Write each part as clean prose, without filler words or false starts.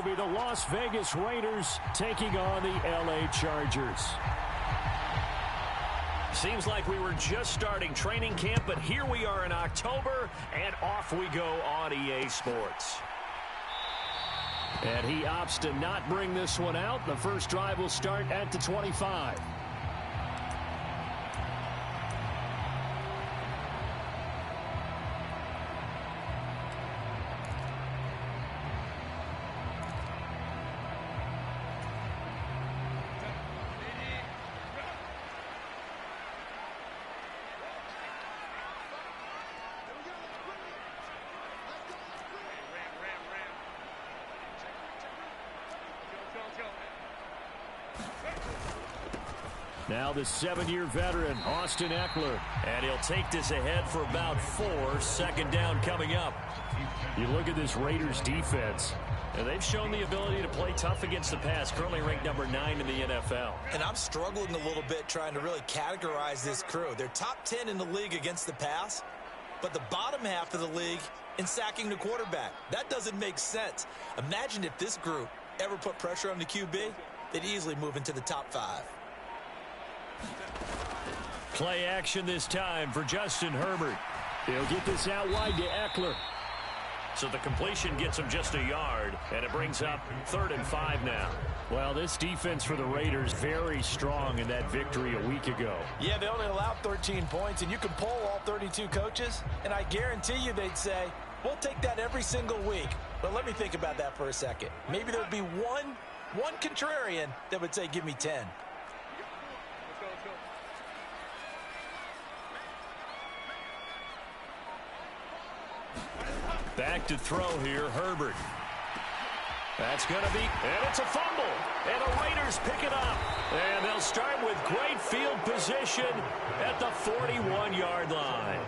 be the Las Vegas Raiders taking on the LA Chargers. Seems like we were just starting training camp, but here we are in October, and off we go on EA Sports. And he opts to not bring this one out. The first drive will start at the 25. Now the 7-year veteran, Austin Eckler. And he'll take this ahead for about 4. Second down coming up. You look at this Raiders defense. And they've shown the ability to play tough against the pass, currently ranked number 9 in the NFL. And I'm struggling a little bit trying to really categorize this crew. They're top 10 in the league against the pass, but the bottom half of the league in sacking the quarterback. That doesn't make sense. Imagine if this group ever put pressure on the QB, they'd easily move into the top 5. Play action this time for Justin Herbert. He'll get this out wide to Eckler. So the completion gets him just a yard, and it brings up 3rd and 5 now. Well, this defense for the Raiders very strong in that victory a week ago. Yeah, they only allowed 13 points, and you can poll all 32 coaches, and I guarantee you they'd say, we'll take that every single week. But let me think about that for a second. Maybe there'd be one contrarian that would say, give me 10. Back to throw here, Herbert. That's going to be, and it's a fumble. And the Raiders pick it up. And they'll start with great field position at the 41-yard line.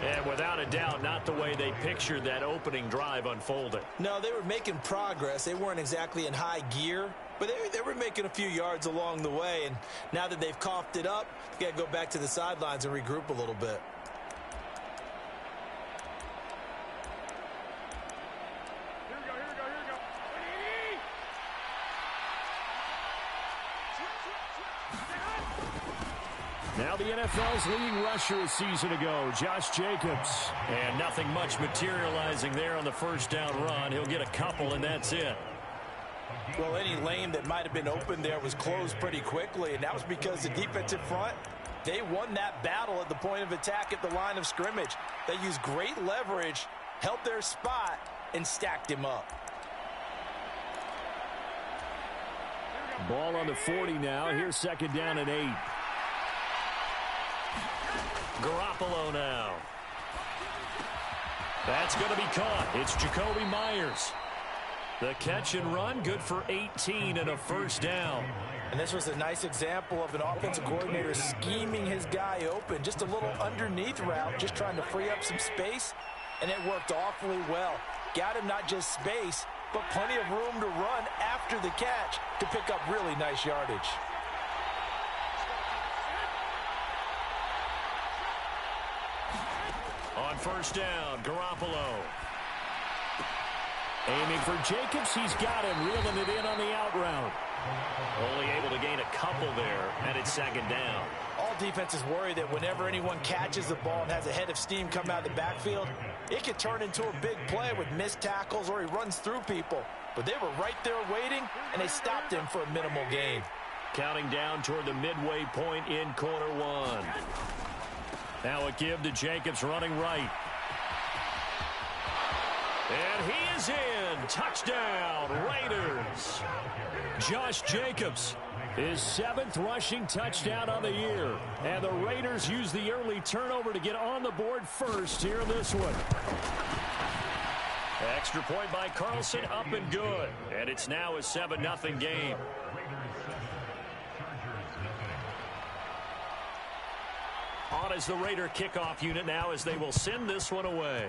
And without a doubt, not the way they pictured that opening drive unfolding. No, they were making progress. They weren't exactly in high gear, but they were making a few yards along the way. And now that they've coughed it up, they got to go back to the sidelines and regroup a little bit. Now the NFL's leading rusher a season ago, Josh Jacobs. And nothing much materializing there on the first down run. He'll get a couple, and that's it. Well, any lane that might have been open there was closed pretty quickly, and that was because the defensive front, they won that battle at the point of attack at the line of scrimmage. They used great leverage, held their spot, and stacked him up. Ball on the 40 now. Here's second down and 8. Garoppolo now. That's going to be caught. It's Jacoby Myers. The catch and run, good for 18 and a first down. And this was a nice example of an offensive coordinator scheming his guy open. Just a little underneath route, just trying to free up some space, and it worked awfully well. Got him not just space, but plenty of room to run after the catch to pick up really nice yardage. On first down, Garoppolo. Aiming for Jacobs. He's got him, reeling it in on the out route. Only able to gain a couple there, and it's second down. All defenses worry that whenever anyone catches the ball and has a head of steam come out of the backfield, it could turn into a big play with missed tackles or he runs through people. But they were right there waiting, and they stopped him for a minimal gain. Counting down toward the midway point in quarter one. Now a give to Jacobs running right. And he is in. Touchdown, Raiders. Josh Jacobs, his 7th rushing touchdown on the year. And the Raiders use the early turnover to get on the board first here in this one. Extra point by Carlson, up and good. And it's now a 7-0 game. On is the Raider kickoff unit now as they will send this one away.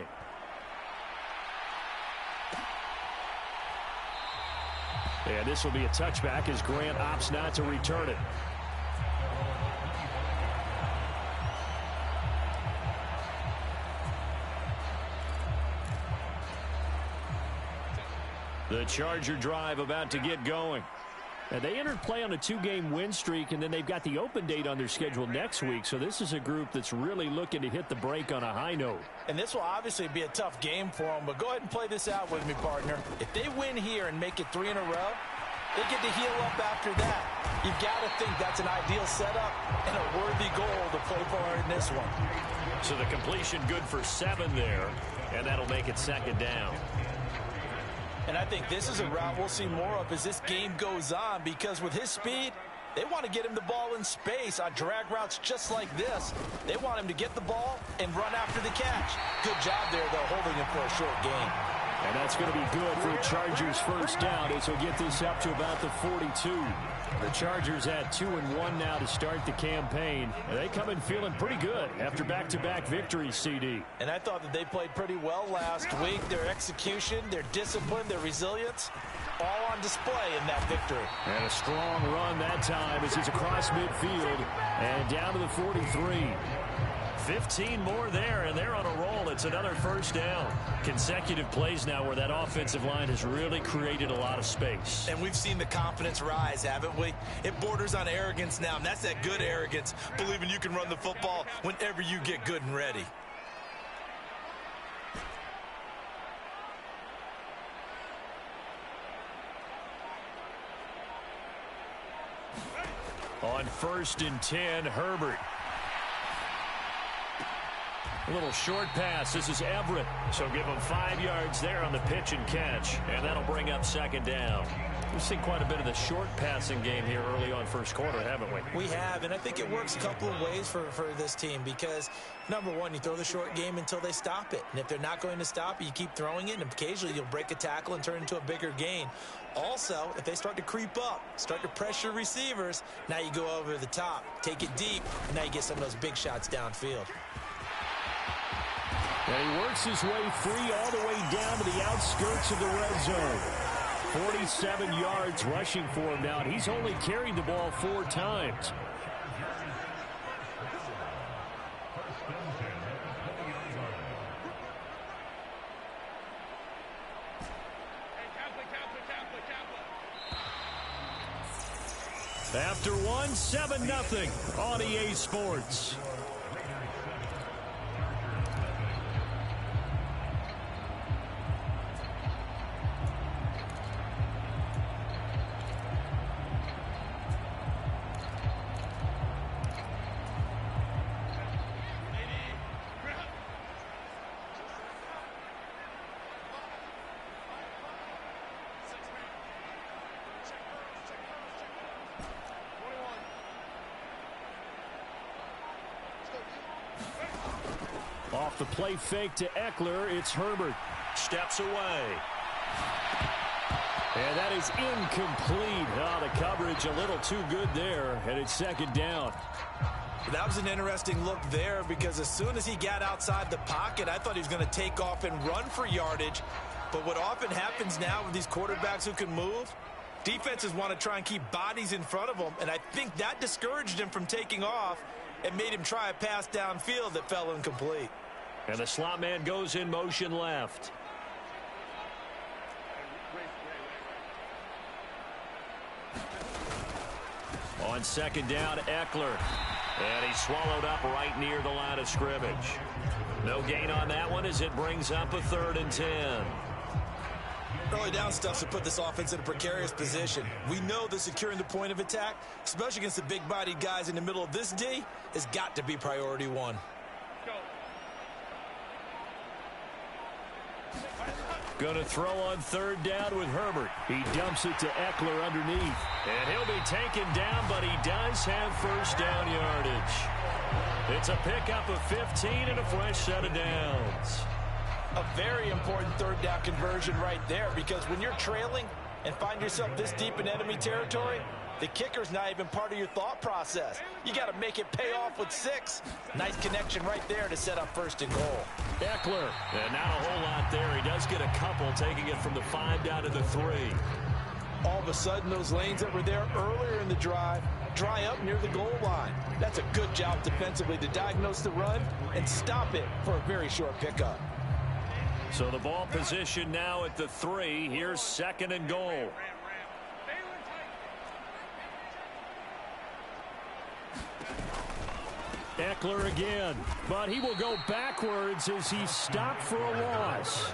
And this will be a touchback as Grant opts not to return it. The Charger drive about to get going. And they entered play on a 2-game win streak, and then they've got the open date on their schedule next week. So this is a group that's really looking to hit the break on a high note. And this will obviously be a tough game for them, but go ahead and play this out with me, partner. If they win here and make it 3 in a row, they get to heal up after that. You've got to think that's an ideal setup and a worthy goal to play for in this one. So the completion good for 7 there, and that'll make it 2nd down. And I think this is a route we'll see more of as this game goes on, because with his speed, they want to get him the ball in space on drag routes just like this. They want him to get the ball and run after the catch. Good job there, though, holding him for a short gain. And that's going to be good for a Chargers first down as we'll get this up to about the 42. The Chargers at 2-1 now to start the campaign. And they come in feeling pretty good after back-to-back victories, CD. And I thought that they played pretty well last week. Their execution, their discipline, their resilience, all on display in that victory. And a strong run that time as he's across midfield and down to the 43. 15 more there, and they're on a roll. It's another first down. Consecutive plays now where that offensive line has really created a lot of space. And we've seen the confidence rise, haven't we? It borders on arrogance now, and that's that good arrogance, believing you can run the football whenever you get good and ready. On 1st and 10, Herbert. A little short pass. This is Everett. So give him 5 yards there on the pitch and catch. And that'll bring up 2nd down. We've seen quite a bit of the short passing game here early on first quarter, haven't we? We have, and I think it works a couple of ways for this team because, number one, you throw the short game until they stop it. And if they're not going to stop it, you keep throwing it, and occasionally you'll break a tackle and turn into a bigger gain. Also, if they start to creep up, start to pressure receivers, now you go over the top, take it deep, and now you get some of those big shots downfield. And he works his way free all the way down to the outskirts of the red zone. 47 yards rushing for him now, and he's only carried the ball 4 times. After 1, 7-0 on EA Sports. Off the play fake to Eckler, it's Herbert. Steps away. And that is incomplete. Oh, the coverage a little too good there, and it's 2nd down. That was an interesting look there because as soon as he got outside the pocket, I thought he was going to take off and run for yardage. But what often happens now with these quarterbacks who can move, defenses want to try and keep bodies in front of them, and I think that discouraged him from taking off and made him try a pass downfield that fell incomplete. And the slot man goes in motion left. On 2nd down, Eckler. And he's swallowed up right near the line of scrimmage. No gain on that one as it brings up a 3rd and 10. Early down stuff to put this offense in a precarious position. We know that securing the point of attack, especially against the big-bodied guys in the middle of this D, has got to be priority 1. Going to throw on 3rd down with Herbert. He dumps it to Eckler underneath. And he'll be taken down, but he does have first down yardage. It's a pickup of 15 and a fresh set of downs. A very important 3rd down conversion right there, because when you're trailing and find yourself this deep in enemy territory, the kicker's not even part of your thought process. You got to make it pay off with 6. Nice connection right there to set up 1st and goal. Eckler, and not a whole lot there. He does get a couple, taking it from the 5 down to the 3. All of a sudden, those lanes that were there earlier in the drive dry up near the goal line. That's a good job defensively to diagnose the run and stop it for a very short pickup. So the ball position now at the 3. Here's 2nd and goal. Eckler again, but he will go backwards as he's stopped for a loss.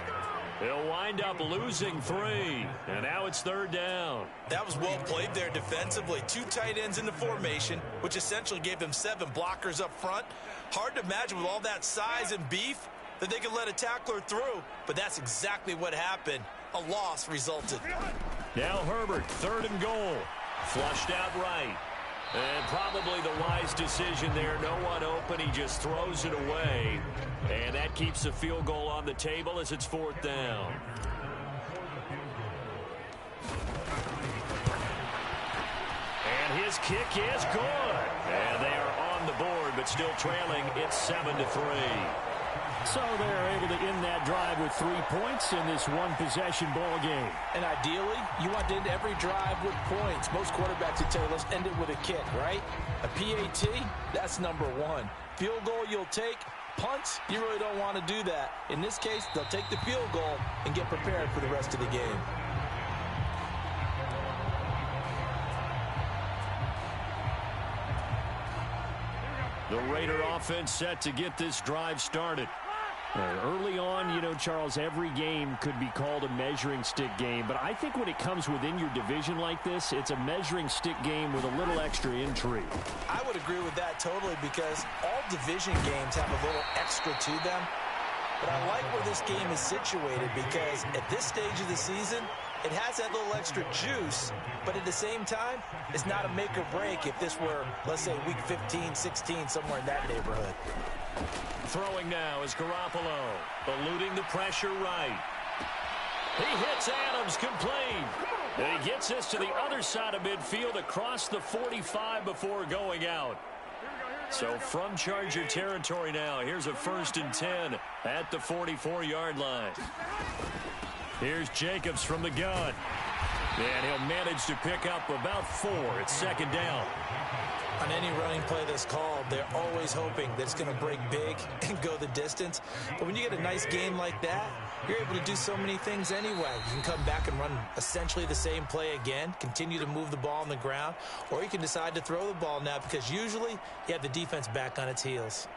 He'll wind up losing 3, and now it's 3rd down. That was well played there defensively. 2 tight ends in the formation, which essentially gave them 7 blockers up front. Hard to imagine with all that size and beef that they could let a tackler through, but that's exactly what happened. A loss resulted. Now Herbert, 3rd and goal. Flushed out right. And probably the wise decision there. No one open. He just throws it away. And that keeps the field goal on the table as it's 4th down. And his kick is good. And they are on the board, but still trailing. It's 7-3. So they're able to end that drive with 3 points in this one-possession ball game. And ideally, you want to end every drive with points. Most quarterbacks would tell you, let's end it with a kick, right? A PAT, that's number 1. Field goal you'll take. Punts, you really don't want to do that. In this case, they'll take the field goal and get prepared for the rest of the game. The Raider offense set to get this drive started. Early on, you know, Charles, every game could be called a measuring stick game, but I think when it comes within your division like this, it's a measuring stick game with a little extra intrigue. I would agree with that totally, because all division games have a little extra to them. But I like where this game is situated, because at this stage of the season, it has that little extra juice, but at the same time, it's not a make or break if this were, let's say, week 15, 16, somewhere in that neighborhood. Throwing now is Garoppolo, eluding the pressure right. He hits Adams complete. And he gets this to the other side of midfield across the 45 before going out. So from Charger territory now, here's a 1st and 10 at the 44-yard line. Here's Jacobs from the gun. And he'll manage to pick up about 4. It's 2nd down. On any running play that's called, they're always hoping that it's going to break big and go the distance. But when you get a nice gain like that, you're able to do so many things anyway. You can come back and run essentially the same play again, continue to move the ball on the ground, or you can decide to throw the ball now, because usually you have the defense back on its heels.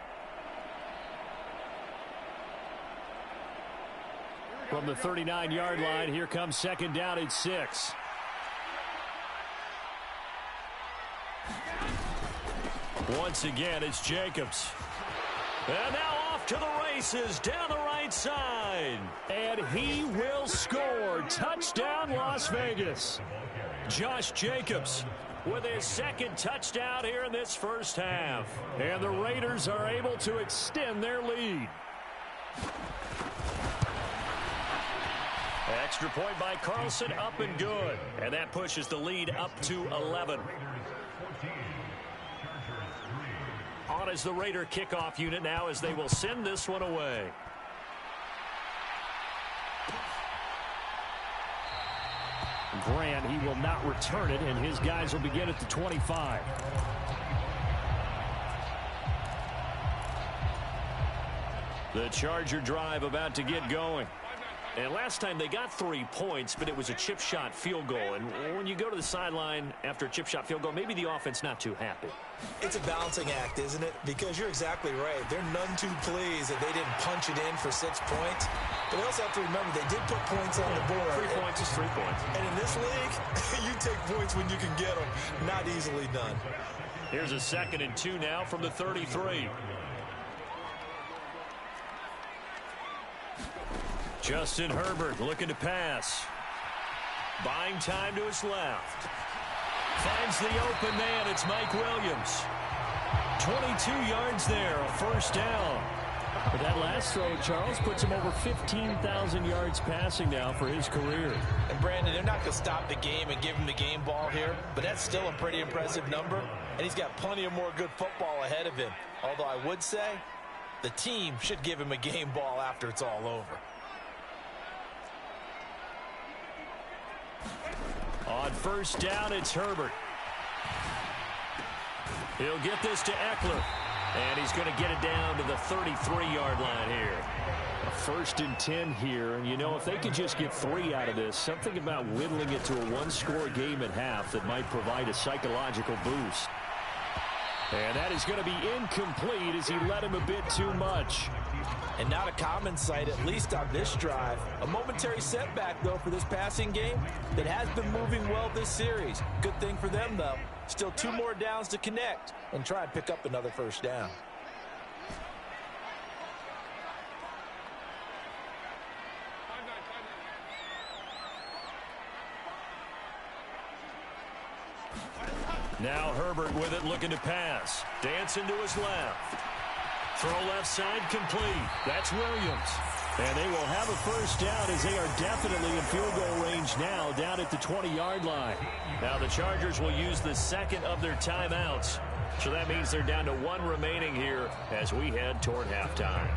From the 39-yard line, here comes 2nd down at 6. Once again, it's Jacobs. And now off to the races down the right side. And he will score. Touchdown, Las Vegas. Josh Jacobs with his 2nd touchdown here in this first half. And the Raiders are able to extend their lead. Extra point by Carlson, up and good. And that pushes the lead up to 11. On is the Raider kickoff unit now, as they will send this one away. Grant, he will not return it, and his guys will begin at the 25. The Charger drive about to get going. And last time they got 3 points, but it was a chip shot field goal. And when you go to the sideline after a chip shot field goal, maybe the offense not too happy. It's a balancing act, isn't it? Because you're exactly right. They're none too pleased that they didn't punch it in for 6 points. But they also have to remember they did put points on the board. 3 points is 3 points. And in this league, you take points when you can get them. Not easily done. Here's a 2nd and 2 now from the 33. Justin Herbert looking to pass. Buying time to his left. Finds the open man. It's Mike Williams. 22 yards there, a 1st down. But that last throw, Charles, puts him over 15,000 yards passing now for his career. And Brandon, they're not going to stop the game and give him the game ball here, but that's still a pretty impressive number, and he's got plenty of more good football ahead of him. Although I would say the team should give him a game ball after it's all over. On 1st down, it's Herbert. He'll get this to Eckler. And he's going to get it down to the 33-yard line here. A 1st and 10 here. And, you know, if they could just get 3 out of this, something about whittling it to a one-score game at half that might provide a psychological boost. And that is going to be incomplete as he led him a bit too much. And not a common sight, at least on this drive. A momentary setback, though, for this passing game that has been moving well this series. Good thing for them, though. Still 2 more downs to connect and try and pick up another 1st down. Now Herbert with it, looking to pass. Dancing to his left. Throw left side complete. That's Williams. And they will have a 1st down as they are definitely in field goal range now down at the 20-yard line. Now the Chargers will use the 2nd of their timeouts. So that means they're down to 1 remaining here as we head toward halftime.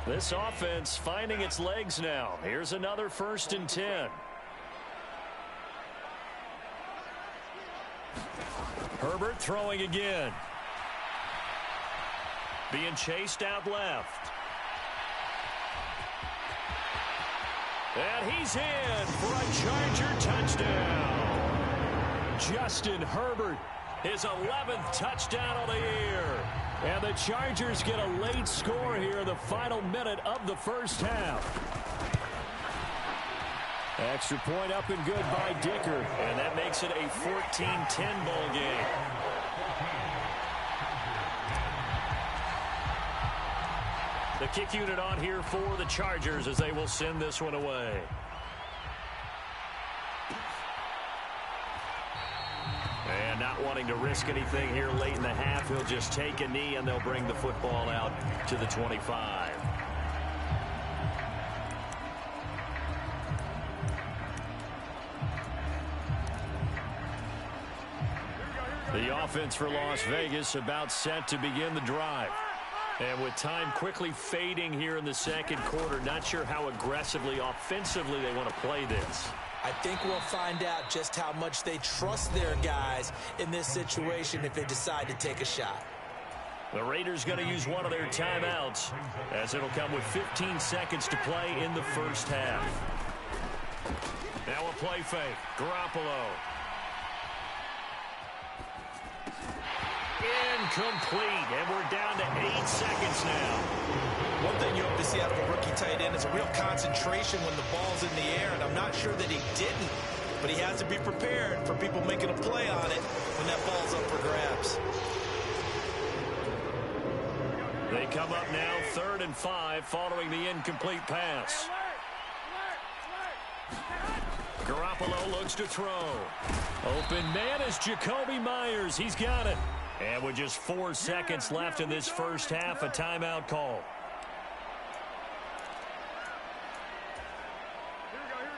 This offense finding its legs now. Here's another 1st and 10. Herbert throwing again. Being chased out left. And he's in for a Charger touchdown. Justin Herbert, his 11th touchdown of the year. And the Chargers get a late score here in the final minute of the 1st half. Extra point up and good by Dicker. And that makes it a 14-10 ball game. The kick unit on here for the Chargers as they will send this one away. And not wanting to risk anything here late in the half, he'll just take a knee and they'll bring the football out to the 25. The offense for Las Vegas about set to begin the drive. And with time quickly fading here in the 2nd quarter, not sure how aggressively, offensively they want to play this. I think we'll find out just how much they trust their guys in this situation if they decide to take a shot. The Raiders going to use one of their timeouts as it'll come with 15 seconds to play in the 1st half. Now a play fake. Garoppolo. Incomplete, and we're down to 8 seconds now. One thing you hope to see out of a rookie tight end is a real concentration when the ball's in the air, and I'm not sure that he didn't, but he has to be prepared for people making a play on it when that ball's up for grabs. They come up now 3rd and 5 following the incomplete pass. Garoppolo looks to throw. Open man is Jacoby Myers. He's got it. And with just 4 seconds left in this 1st half, a timeout call.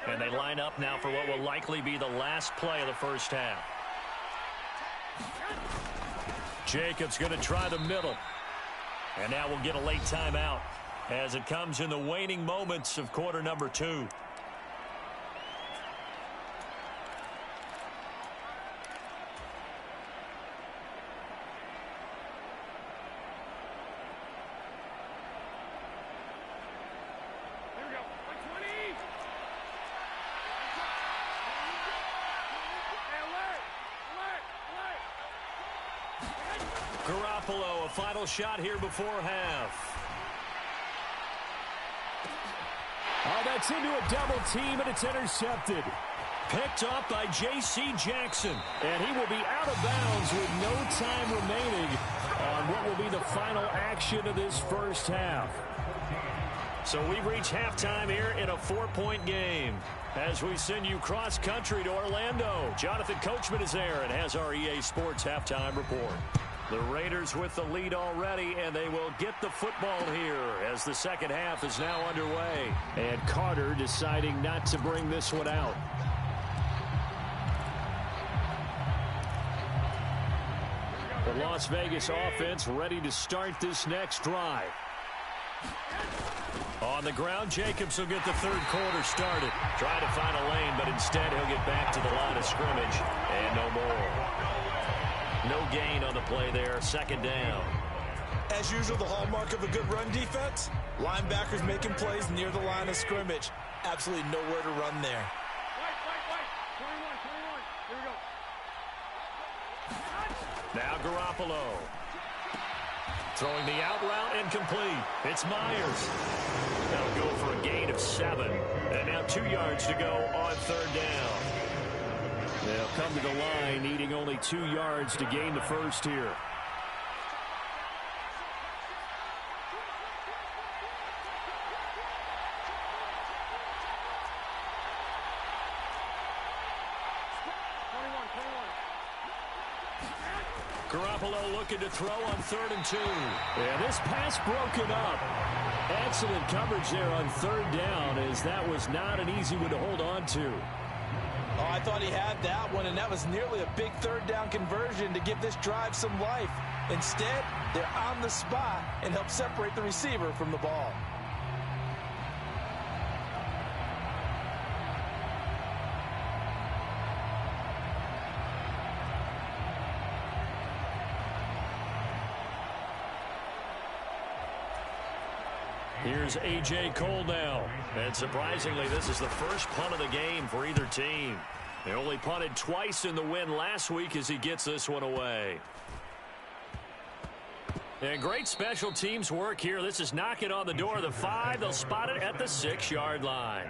And they line up now for what will likely be the last play of the 1st half. Jacobs going to try the middle. And now we'll get a late timeout as it comes in the waning moments of quarter number 2. Garoppolo, a final shot here before half. Oh, that's into a double team, and it's intercepted. Picked up by J.C. Jackson. And he will be out of bounds with no time remaining on what will be the final action of this 1st half. So we reach halftime here in a 4-point game. As we send you cross-country to Orlando, Jonathan Coachman is there and has our EA Sports halftime report. The Raiders with the lead already, and they will get the football here as the 2nd half is now underway. And Carter deciding not to bring this one out. The Las Vegas offense ready to start this next drive. On the ground, Jacobs will get the third quarter started. Trying to find a lane, but instead he'll get back to the line of scrimmage. And no more. No gain on the play there. Second down. As usual, the hallmark of a good run defense, linebackers making plays near the line of scrimmage. Absolutely nowhere to run there. Now Garoppolo. Throwing the out route incomplete. It's Myers. That'll go for a gain of 7. And now 2 yards to go on third down. They'll come to the line needing only 2 yards to gain the first here. Garoppolo looking to throw on 3rd and 2. Yeah, this pass broken up. Excellent coverage there on third down, as that was not an easy one to hold on to. Oh, I thought he had that one, and that was nearly a big third down conversion to give this drive some life. Instead, they're on the spot and help separate the receiver from the ball. Here's A.J. Cole now. And surprisingly, this is the first punt of the game for either team. They only punted twice in the win last week as he gets this one away. And great special teams work here. This is knocking on the door of the 5. They'll spot it at the 6-yard line.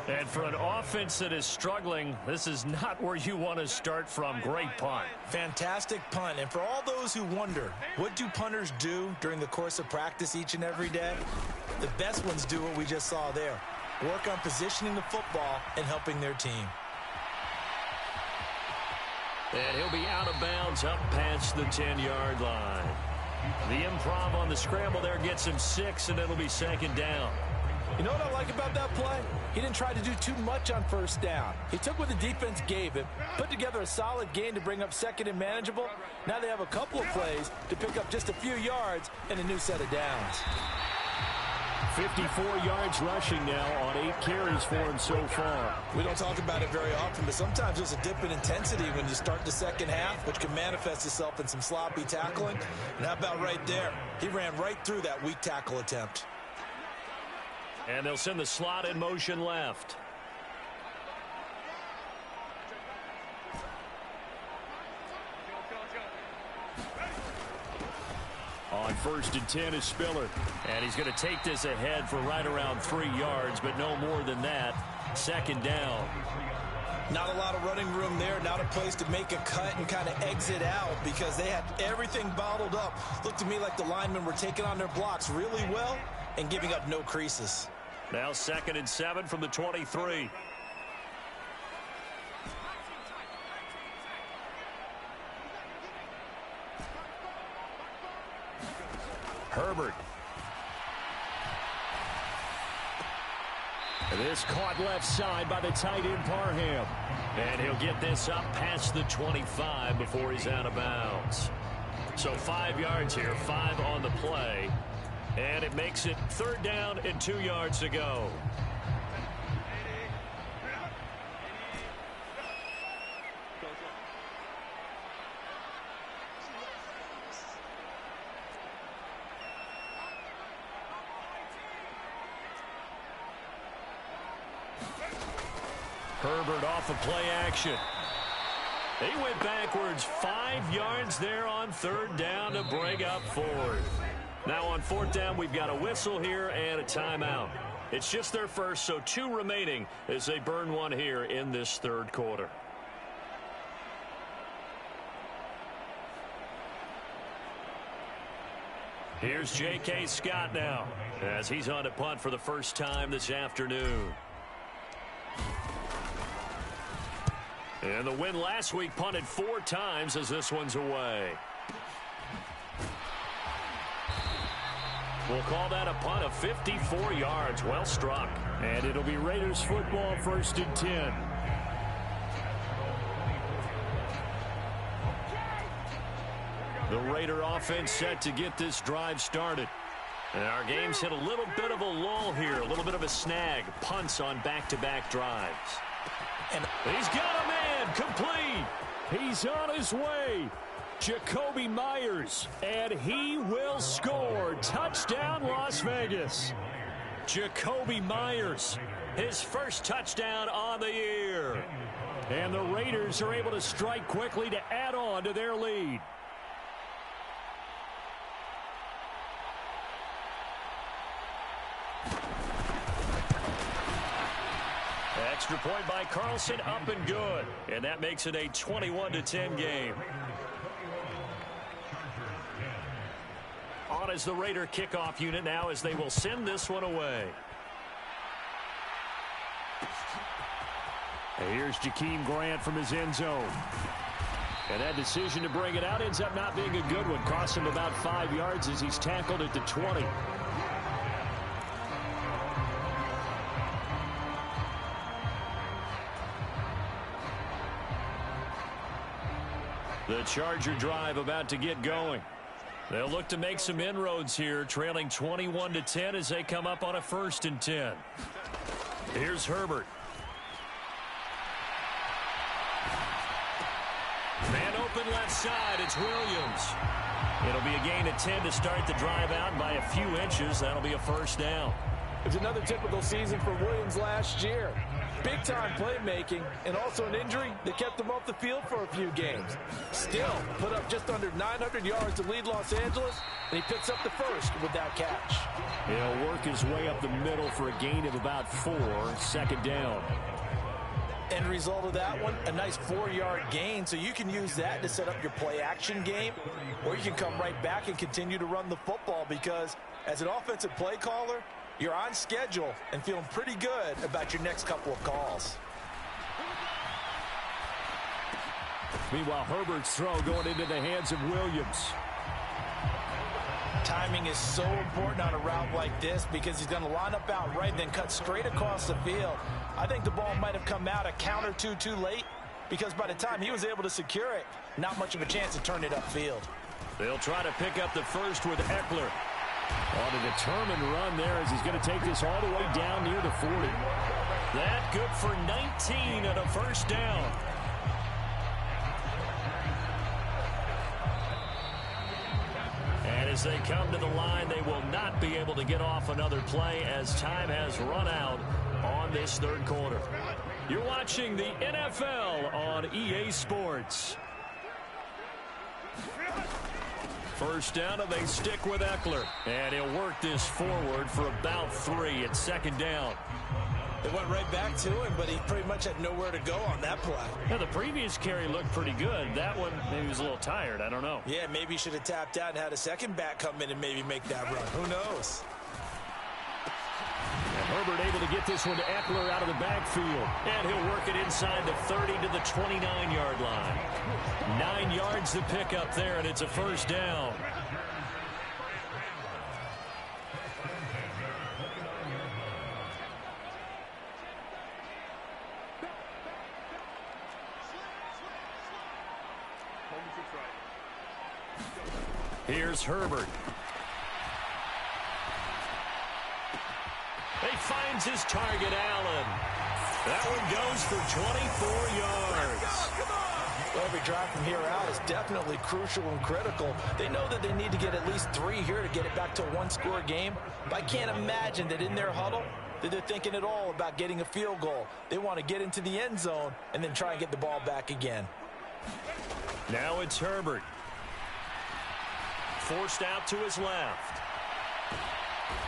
And for an offense that is struggling, this is not where you want to start from. Great punt. Fantastic punt. And for all those who wonder, what do punters do during the course of practice each and every day? The best ones do what we just saw there. Work on positioning the football and helping their team. And he'll be out of bounds up past the 10-yard line. The improv on the scramble there gets him 6, and it'll be second down. You know what I like about that play? He didn't try to do too much on first down. He took what the defense gave him, put together a solid gain to bring up second and manageable. Now they have a couple of plays to pick up just a few yards and a new set of downs. 54 yards rushing now on 8 carries for him so far. We don't talk about it very often, but sometimes there's a dip in intensity when you start the second half, which can manifest itself in some sloppy tackling. And how about right there? He ran right through that weak tackle attempt. And they'll send the slot in motion left. On 1st and 10 is Spiller. And he's going to take this ahead for right around 3 yards, but no more than that. Second down. Not a lot of running room there. Not a place to make a cut and kind of exit out because they had everything bottled up. Looked to me like the linemen were taking on their blocks really well and giving up no creases. Now 2nd and 7 from the 23. Herbert. This caught left side by the tight end Parham. And he'll get this up past the 25 before he's out of bounds. So 5 yards here, 5 on the play. And it makes it 3rd down and 2 yards to go. Herbert off of play action. He went backwards 5 yards there on 3rd down to bring up 4th. Now on 4th down, we've got a whistle here and a timeout. It's just their first, so 2 remaining as they burn one here in this 3rd quarter. Here's J.K. Scott now as he's on to punt for the first time this afternoon. And the win last week punted 4 times as this one's away. We'll call that a punt of 54 yards. Well struck. And it'll be Raiders football 1st and 10. The Raider offense set to get this drive started. And our game's hit a little bit of a lull here, a little bit of a snag. Punts on back-to-back drives. And he's got a man complete. He's on his way. Jacoby Myers, and he will score. Touchdown, Las Vegas. Jacoby Myers, his first touchdown on the year. And the Raiders are able to strike quickly to add on to their lead. Extra point by Carlson, up and good. And that makes it a 21-10 game. On as the Raider kickoff unit now as they will send this one away. And here's Jakeem Grant from his end zone. And that decision to bring it out ends up not being a good one. Costs him about 5 yards as he's tackled at the 20. The Charger drive about to get going. They'll look to make some inroads here, trailing 21-10 as they come up on a 1st and 10. Here's Herbert. Man open left side, it's Williams. It'll be a gain of 10 to start the drive out by a few inches. That'll be a 1st down. It's another typical season for Williams last year. Big-time playmaking and also an injury that kept him off the field for a few games. Still, put up just under 900 yards to lead Los Angeles, and he picks up the 1st with that catch. He'll work his way up the middle for a gain of about 4, 2nd down. End result of that one, a nice 4-yard gain, so you can use that to set up your play-action game, or you can come right back and continue to run the football because as an offensive play caller, you're on schedule and feeling pretty good about your next couple of calls. Meanwhile, Herbert's throw going into the hands of Williams. Timing is so important on a route like this because he's going to line up out right and then cut straight across the field. I think the ball might have come out a count or two too late because by the time he was able to secure it, not much of a chance to turn it upfield. They'll try to pick up the 1st with Eckler. On a determined run there as he's going to take this all the way down near the 40. That good for 19 and a 1st down. And as they come to the line, they will not be able to get off another play as time has run out on this 3rd quarter. You're watching the NFL on EA Sports. 1st down, and they stick with Eckler. And he'll work this forward for about 3 at 2nd down. They went right back to him, but he pretty much had nowhere to go on that play. Yeah, the previous carry looked pretty good. That one, maybe he was a little tired. I don't know. Yeah, maybe he should have tapped out and had a second back come in and maybe make that run. Who knows? And Herbert able to get this one to Eckler out of the backfield. And he'll work it inside the 30 to the 29-yard line. 9 yards to pick up there, and it's a 1st down. Here's Herbert. He finds his target, Allen. That one goes for 24 yards. Well, every drive from here out is definitely crucial and critical. They know that they need to get at least 3 here to get it back to a 1-score game. But I can't imagine that in their huddle that they're thinking at all about getting a field goal. They want to get into the end zone and then try and get the ball back again. Now it's Herbert. Forced out to his left.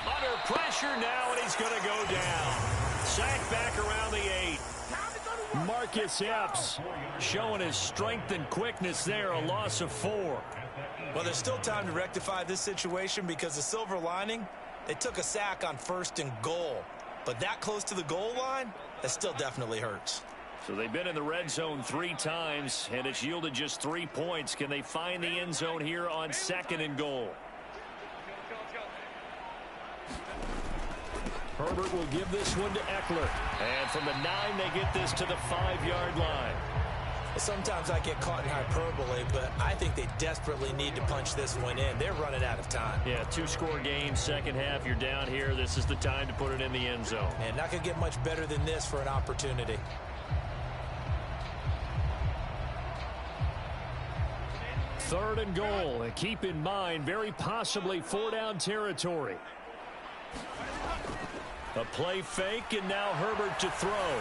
Under pressure now, and he's going to go down. Sacked back around the 8. Marcus Epps showing his strength and quickness there, a loss of 4. Well, there's still time to rectify this situation because the silver lining, they took a sack on 1st and goal. But that close to the goal line, that still definitely hurts. So they've been in the red zone 3 times, and it's yielded just 3 points. Can they find the end zone here on 2nd and goal? Herbert will give this one to Eckler. And from the 9, they get this to the 5-yard line. Well, sometimes I get caught in hyperbole, but I think they desperately need to punch this one in. They're running out of time. Yeah, two-score game, second half, you're down here. This is the time to put it in the end zone. And not going to get much better than this for an opportunity. Third and goal, and keep in mind, very possibly four-down territory. A play fake, and now Herbert to throw.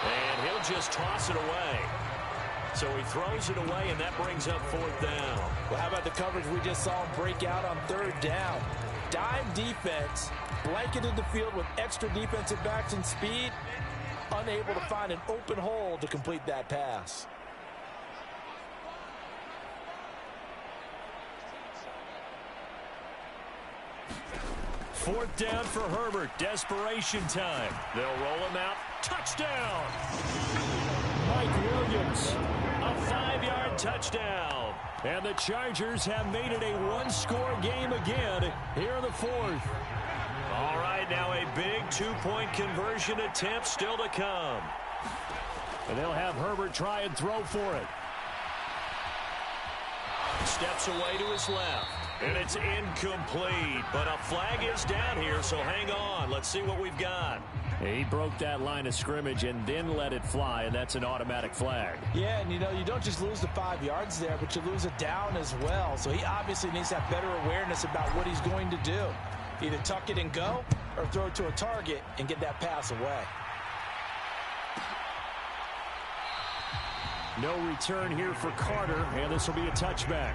And he'll just toss it away. So he throws it away, and that brings up fourth down. Well, how about the coverage we just saw him break out on third down? Dime defense, blanketed the field with extra defensive backs and speed, unable to find an open hole to complete that pass. Fourth down for Herbert. Desperation time. They'll roll him out. Touchdown! Mike Williams. A 5-yard touchdown. And the Chargers have made it a one-score game again here in the fourth. All right, now a big two-point conversion attempt still to come. And they'll have Herbert try and throw for it. Steps away to his left. And it's incomplete, but a flag is down here, so hang on. Let's see what we've got. He broke that line of scrimmage and then let it fly, and that's an automatic flag. Yeah, and you know, you don't just lose the 5 yards there, but you lose a down as well. So he obviously needs to have better awareness about what he's going to do. Either tuck it and go, or throw it to a target and get that pass away. No return here for Carter, and this will be a touchback.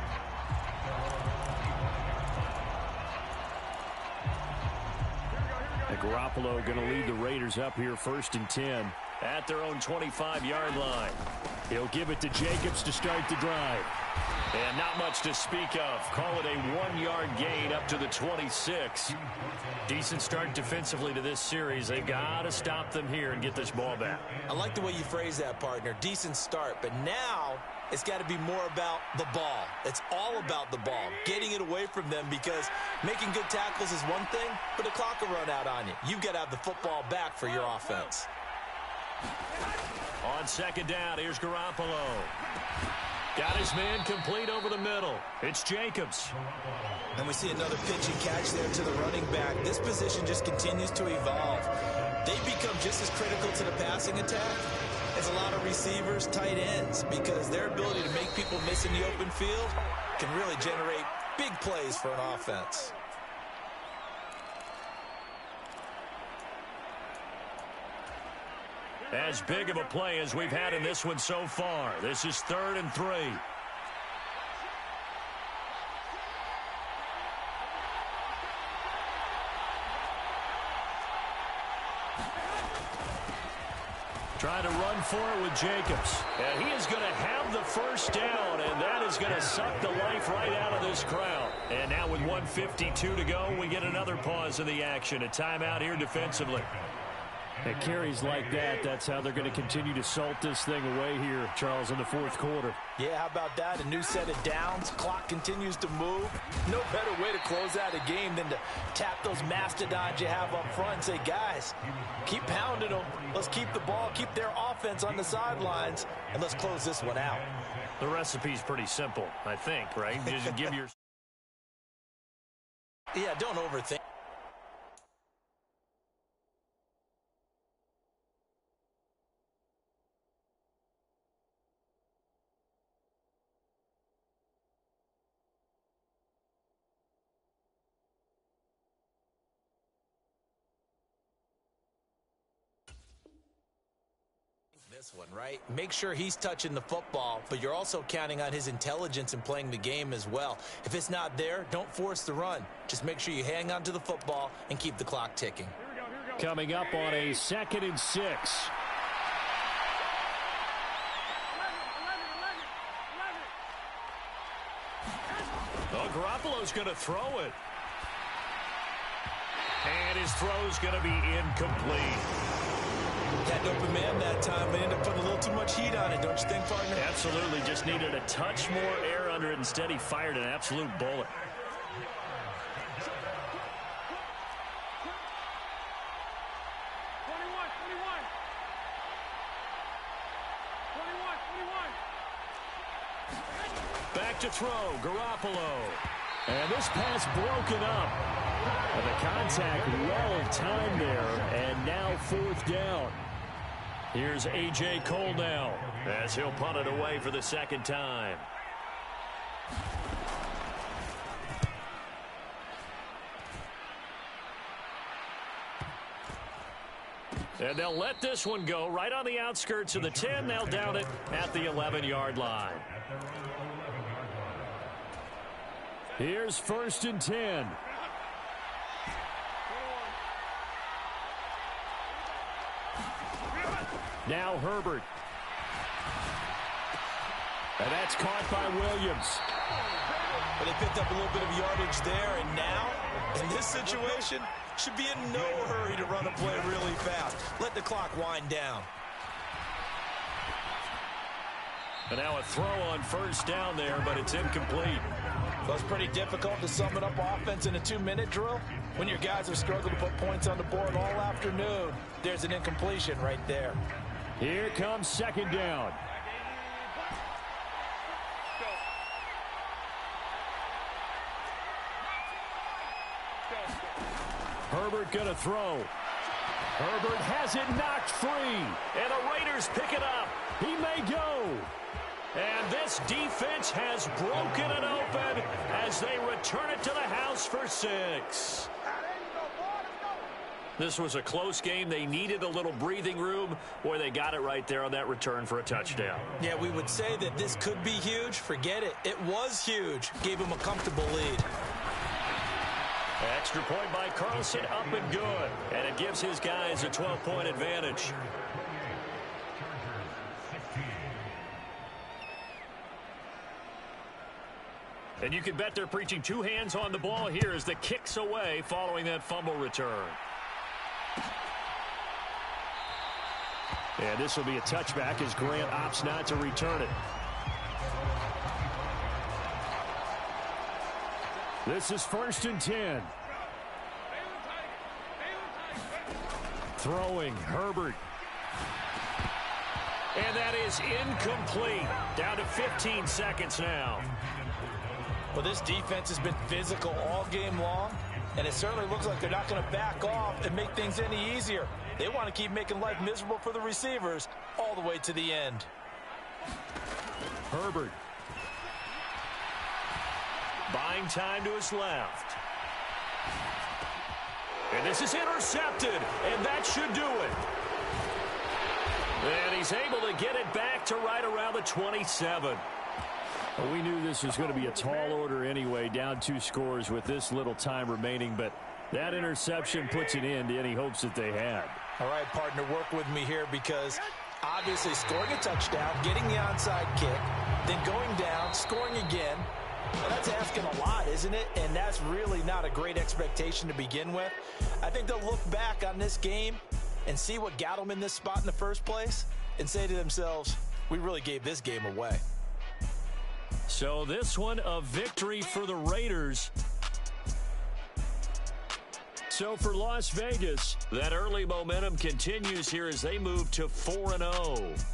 Garoppolo going to lead the Raiders up here first and 10 at their own 25-yard line. He'll give it to Jacobs to start the drive. And not much to speak of. Call it a 1-yard gain up to the 26. Decent start defensively to this series. They've got to stop them here and get this ball back. I like the way you phrase that, partner. Decent start, but now it's got to be more about the ball. It's all about the ball, getting it away from them, because making good tackles is one thing, but the clock will run out on you. You've got to have the football back for your offense. On second down, here's Garoppolo. Got his man complete over the middle. It's Jacobs. And we see another pitch and catch there to the running back. This position just continues to evolve. They become just as critical to the passing attack as a lot of receivers, tight ends, because their ability to make people miss in the open field can really generate big plays for an offense. As big of a play as we've had in this one so far. This is 3rd and 3. Trying to run for it with Jacobs. And he is going to have the first down, and that is going to suck the life right out of this crowd. And now with 1:52 to go, we get another pause in the action. A timeout here defensively. At carries like that, that's how they're going to continue to salt this thing away here, Charles, in the fourth quarter. Yeah, how about that? A new set of downs. Clock continues to move. No better way to close out a game than to tap those mastodons you have up front and say, guys, keep pounding them. Let's keep the ball, keep their offense on the sidelines, and let's close this one out. The recipe's pretty simple, I think, right? Just give your... Yeah, don't overthink. This one, right? Make sure he's touching the football, but you're also counting on his intelligence in playing the game as well. If it's not there, don't force the run. Just make sure you hang on to the football and keep the clock ticking. Coming up on a 2nd and 6. Oh, Garoppolo's going to throw it. And his throw's going to be incomplete. Had an open man that time, but ended up putting a little too much heat on it, don't you think, partner? Absolutely. Just needed a touch more air under it. Instead, he fired an absolute bullet. to throw, Garoppolo. And this pass broken up. And the contact well timed there, and now 4th down. Here's A.J. Cole now, as he'll punt it away for the 2nd time. And they'll let this one go right on the outskirts of the 10. They'll down it at the 11-yard line. Here's 1st and 10. Now Herbert. And that's caught by Williams. But they picked up a little bit of yardage there, and now, in this situation, should be in no hurry to run a play really fast. Let the clock wind down. And now a throw on 1st down there, but it's incomplete. So it's pretty difficult to sum it up offense in a 2-minute drill. When your guys have struggled to put points on the board all afternoon, there's an incompletion right there. Here comes 2nd down. Herbert going to throw. Herbert has it knocked free. And the Raiders pick it up. He may go. And this defense has broken it open as they return it to the house for 6. This was a close game. They needed a little breathing room. Boy, they got it right there on that return for a touchdown. Yeah, we would say that this could be huge. Forget it. It was huge. Gave him a comfortable lead. Extra point by Carlson, up and good. And it gives his guys a 12-point advantage. And you can bet they're preaching 2 hands on the ball here as the kick's away following that fumble return. And this will be a touchback as Grant opts not to return it. This is 1st and 10. Throwing, Herbert. And that is incomplete. Down to 15 seconds now. Well, this defense has been physical all game long, and it certainly looks like they're not going to back off and make things any easier. They want to keep making life miserable for the receivers all the way to the end. Herbert. Buying time to his left. And this is intercepted, and that should do it. And he's able to get it back to right around the 27. Well, we knew this was going to be a tall order anyway, down 2 scores with this little time remaining, but that interception puts an end to any hopes that they had. All right, partner, work with me here because obviously scoring a touchdown, getting the onside kick, then going down, scoring again, well, that's asking a lot, isn't it? And that's really not a great expectation to begin with. I think they'll look back on this game and see what got them in this spot in the first place and say to themselves, we really gave this game away. So this one a victory for the Raiders. So for Las Vegas, that early momentum continues here as they move to 4-0.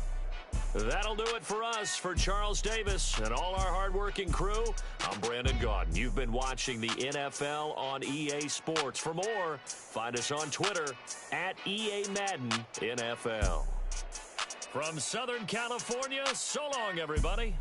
That'll do it for us. For Charles Davis and all our hardworking crew, I'm Brandon Gaudin. You've been watching the NFL on EA Sports. For more, find us on Twitter at EA Madden NFL. From Southern California, so long, everybody.